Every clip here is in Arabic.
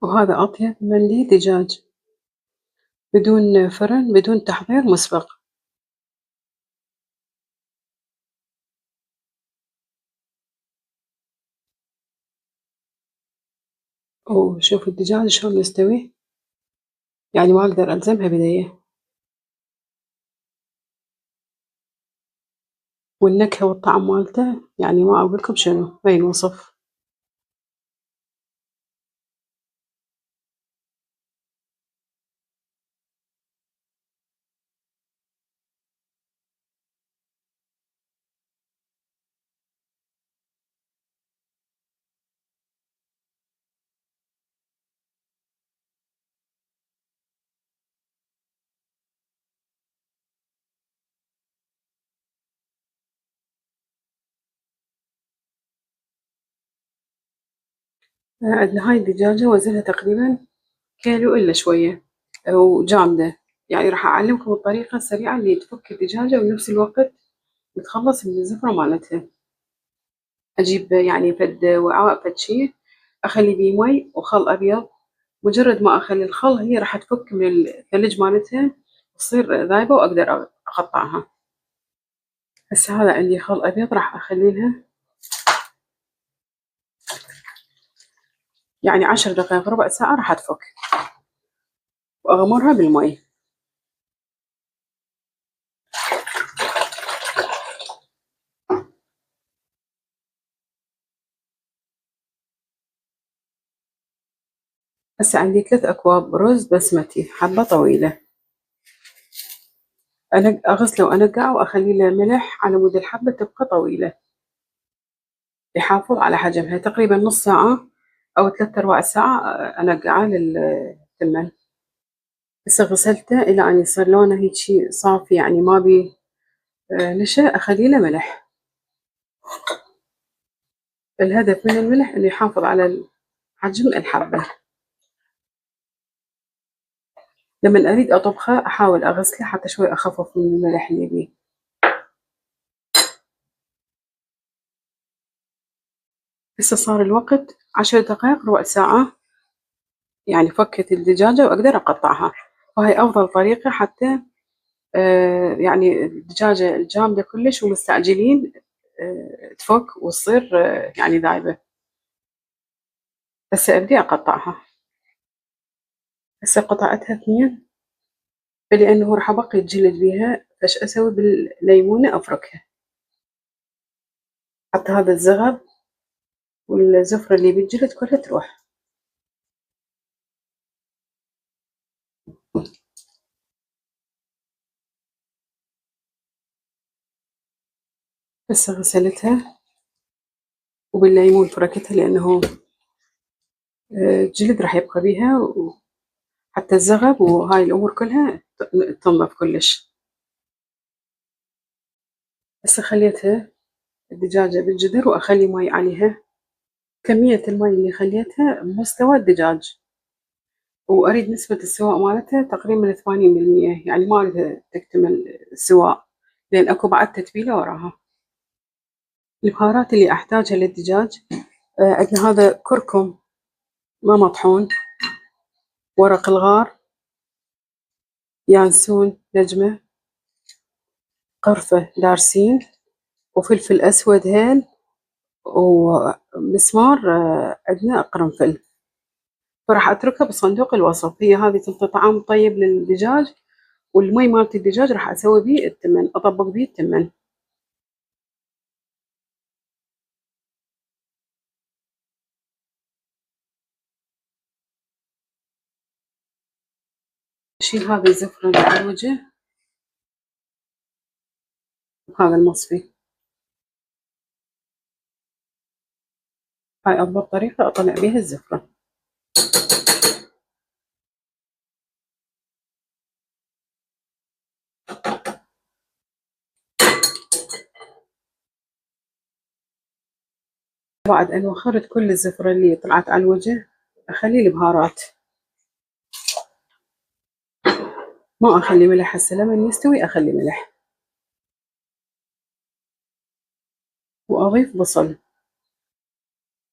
وهذا أطيب مندي دجاج بدون فرن، بدون تحضير مسبق. وشوف الدجاج شلون مستوي، يعني ما أقدر ألزمها بإيديا، والنكهة والطعم مالته يعني ما أقولكم شنو، ما ينوصف. عندنا هاي الدجاجة وزنها تقريبا كيلو إلا شوية، وجامدة. يعني راح أعلمكم الطريقة السريعة اللي تفك الدجاجة وبنفس الوقت نتخلص من الزفرة مالتها. أجيب يعني فد وعاء فد شي، أخلي بيه مي وخل أبيض. مجرد ما أخلي الخل هي راح تفك من الثلج مالتها، تصير ذايبة وأقدر أقطعها. هسه هذا عندي خل أبيض راح أخلي لها يعني 10 دقايق ربع ساعة راح تفك، وأغمرها بالمي. هسه عندي 3 أكواب رز بسمتي حبة طويلة، أنا أغسله وأنقعه وأخلي له ملح على مود الحبة تبقى طويلة، يحافظ على حجمها. تقريبا نص ساعة أو 3/4 ساعة أنقعه للتمن. هسه غسلته إلى أن يصير لونه هيجي صافي، يعني ما بيه نشا. أخلي له ملح، الهدف من الملح إنه يحافظ على حجم الحبة. لما أريد أطبخه أحاول أغسله حتى شوي أخفف من الملح اللي بيه. هسه صار الوقت 10 دقايق ربع ساعة، يعني فكت الدجاجة وأقدر أقطعها. وهي أفضل طريقة حتى يعني الدجاجة الجامدة كلش ومستعجلين تفك وتصير يعني ذايبة. هسه أبدي أقطعها. هسه قطعتها 2، لأنه راح أبقي الجلد بيها، فش أسوي بالليمونة أفركها حتى هذا الزغب والزفرة اللي بالجلد كلها تروح. هسه غسلتها وبالليمون فركتها، لأنه الجلد راح يبقى بيها، وحتى الزغب وهاي الأمور كلها تنظف كلش. هسه خليتها الدجاجة بالجدر وأخلي مي عليها، كمية المي اللي خليتها بمستوى الدجاج، وأريد نسبة السواء مالتها تقريبا 80%، يعني ما أريدها تكتمل السواء لأن أكو بعد تتبيلة وراها. البهارات اللي أحتاجها للدجاج عندنا هذا كركم ما مطحون، ورق الغار، يانسون، نجمة، قرفة، دارسين، وفلفل أسود هيل، ومسمار عندنا قرنفل. فراح أتركها بصندوق الوصف. هي هذه تنطي طعم طيب للدجاج، والمي مالت الدجاج راح أسوي بيه التمن، أطبق بيه التمن. أشيل هذه الزفرة اللي على الوجه وهذا المصفي. هاي أفضل طريقة أطلع بيها الزفرة. بعد أن وخرت كل الزفرة اللي طلعت على الوجه أخلي البهارات، ما أخلي ملح. هسه لمن يستوي أخلي ملح، وأضيف بصل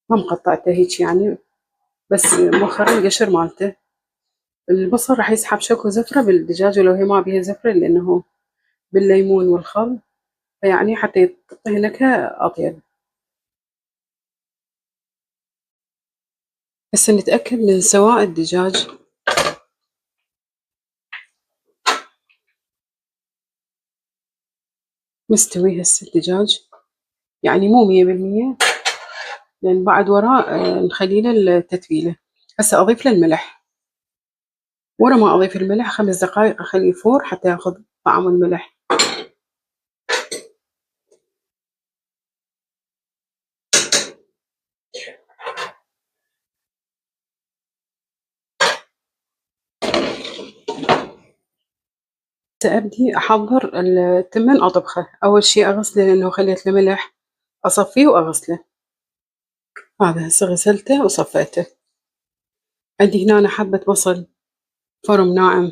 ما مقطعته هيك يعني بس مؤخرا القشر مالته. البصل راح يسحب شوك وزفرة بالدجاج، ولو هي ما بيها زفرة لأنه بالليمون والخل، فيعني حتى تعطيه نكهة أطيب. هسه نتأكد من سواء الدجاج. مستوي هسه الدجاج، يعني مو 100%، لأن بعد وراء نخلي له التتبيلة. هسه أضيف له الملح. ورا ما أضيف الملح 5 دقايق أخليه يفور حتى ياخذ طعم الملح. سأبدي أحضر التمن أطبخه. أول شي أغسله لأنه خليت له ملح، أصفيه وأغسله. هذا هسه غسلته وصفيته. عندي هنا حبة بصل فرم ناعم،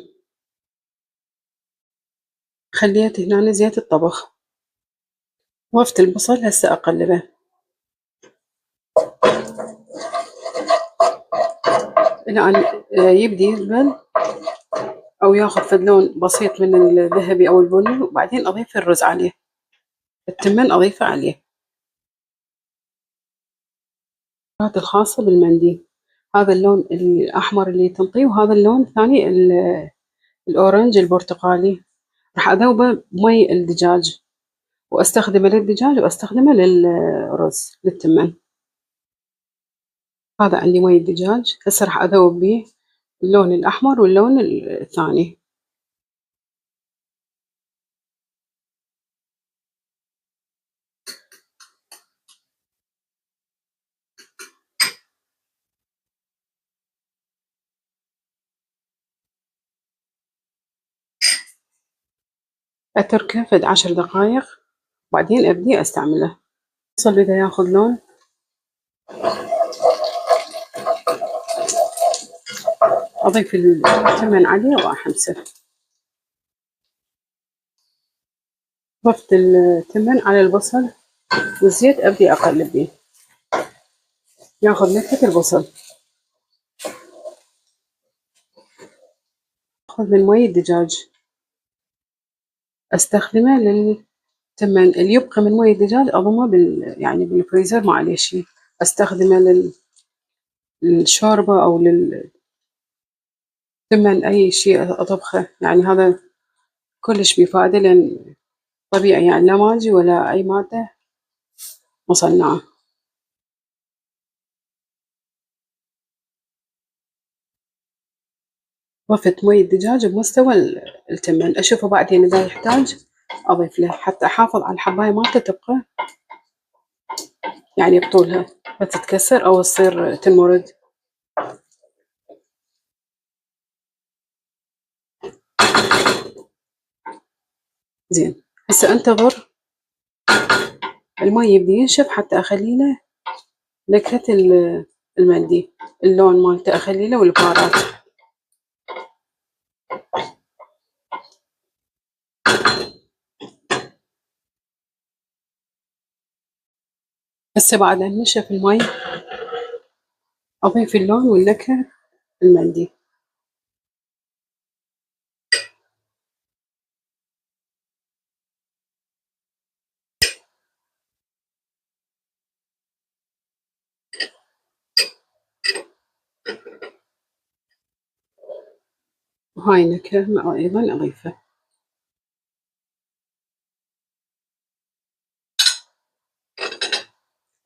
خليت هنا زيت الطبخ. ضفت البصل هسه أقلبه إلى أن يبدي يذبل أو ياخذ فد لون بسيط من الذهبي أو البني، وبعدين أضيف الرز عليه. التمن أضيفه عليه. الخاصة بالمندي، هذا اللون الأحمر اللي تنطيه، وهذا اللون الثاني الأورنج البرتقالي. راح أذوبه بمي الدجاج، وأستخدمه للدجاج وأستخدمه للرز للتمن. هذا عندي مي الدجاج، هسه راح أذوب بيه اللون الأحمر واللون الثاني. أتركه فد 10 دقايق، وبعدين أبدي أستعمله. البصل بدأ ياخذ لون، أضيف التمن عليه وأحمسه. ضفت التمن على البصل والزيت، أبدي أقلب بيه ياخذ نكهة البصل. أخذ من مي الدجاج أستخدمه للتمن. اللي يبقى من مي الدجاج أضمه يعني بالفريزر، ما عليه شي. أستخدمه للشوربة أو للتمن، أي شي أطبخه. يعني هذا كلش بفائدة، لأن طبيعي يعني لا ماجي ولا أي مادة مصنعة. ضفت مي الدجاج بمستوى التمن. أشوفه بعدين إذا يحتاج أضيف له، حتى أحافظ على الحباية مالته تبقى يعني بطولها، ما تتكسر أو تصير تنمرد. زين، هسه أنتظر المي يبدي ينشف حتى أخلي له نكهة المندي، اللون مالته أخلي له، والبهارات. هسه بعد أن نشف المي أضيف اللون والنكهة المندي. وهاي نكهة أيضا أضيفها.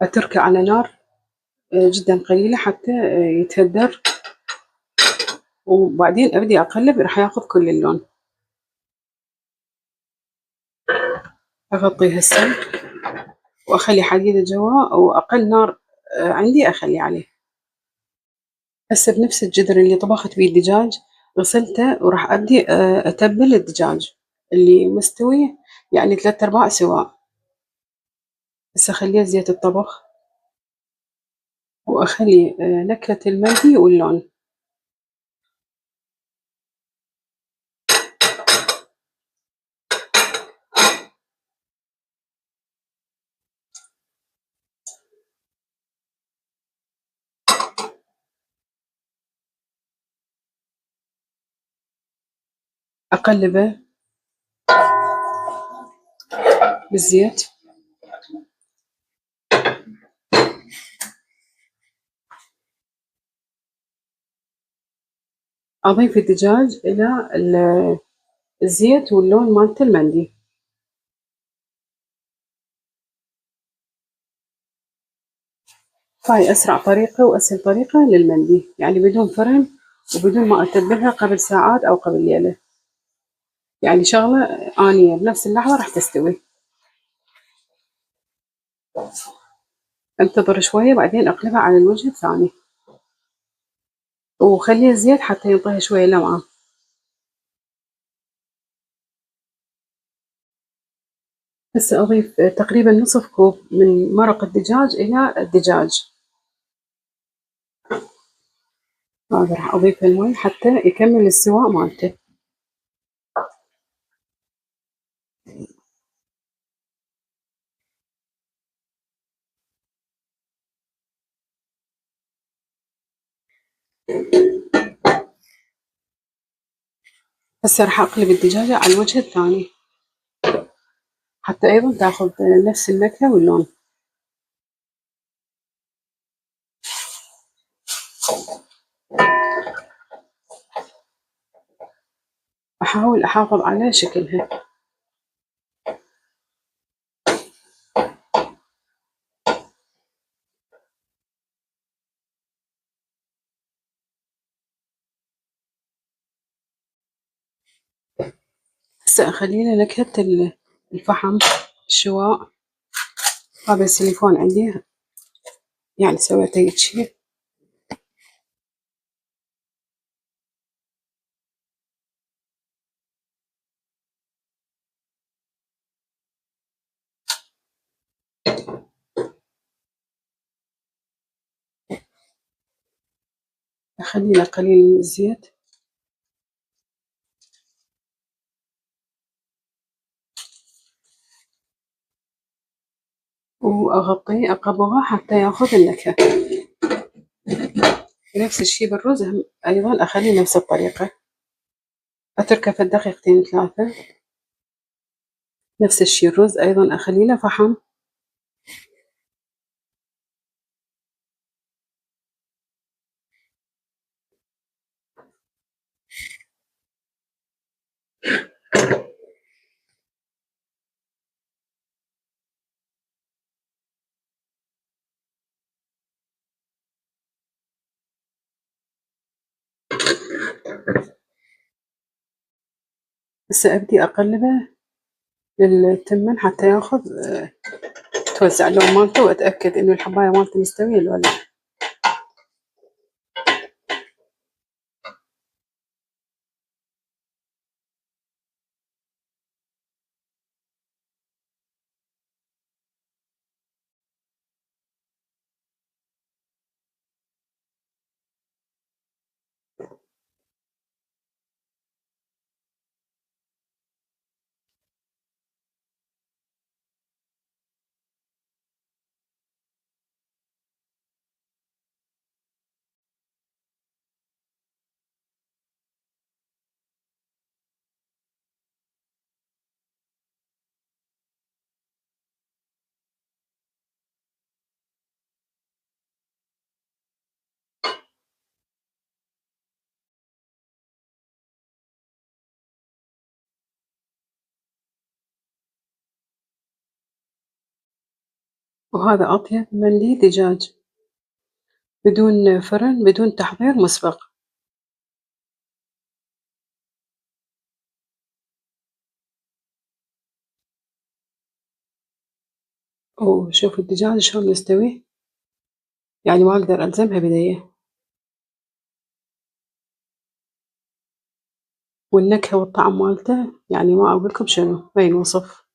أتركه على نار جدا قليلة حتى يتهدر، وبعدين أبدي أقلب، راح ياخذ كل اللون. أغطيه هسه وأخلي حديدة جوا، أو أقل نار عندي أخلي عليه. هسه بنفس الجدر اللي طبخت بيه الدجاج غسلته، وراح أبدي أتبل الدجاج اللي مستوي، يعني 3/4 سواء. هسه أخليه زيت الطبخ، وأخلي نكهة المندي واللون. أقلبه بالزيت، أضيف الدجاج إلى الزيت واللون مالت المندي. هاي أسرع طريقة وأسهل طريقة للمندي، يعني بدون فرن وبدون ما أتبلها قبل ساعات أو قبل ليلة، يعني شغلة آنية بنفس اللحظة راح تستوي. انتظر شوية بعدين أقلبها على الوجه الثاني، وخلي الزيت حتى ينطيها شوية لمعة. هسه أضيف تقريبا نصف كوب من مرق الدجاج إلى الدجاج. هذا راح أضيف المي حتى يكمل السواء مالته. هسه راح أقلب الدجاجة على الوجه الثاني حتى أيضا تاخذ نفس النكهة واللون. أحاول أحافظ على شكلها. هسه أخلي له نكهة الفحم الشواء. هذا السيليفون عندي يعني سويته هيجي. أخلي له قليل من الزيت وأغطيه أقبضه حتى ياخذ النكهة. نفس الشي بالرز أيضا أخليه نفس الطريقة، أتركه في دقيقتين 3. نفس الشي الرز أيضا أخلي له فحم. هسه أبدي أقلبه للتمن حتى ياخذ توزع اللون مالته وأتأكد إنه الحباية مالته مستوية ولا لا. وهذا أطيب مندي دجاج بدون فرن بدون تحضير مسبق. وشوف الدجاج شلون مستوي، يعني ما أقدر ألزمها بدية. والنكهة والطعم مالته يعني ما أقولكم شنو ما ينوصف.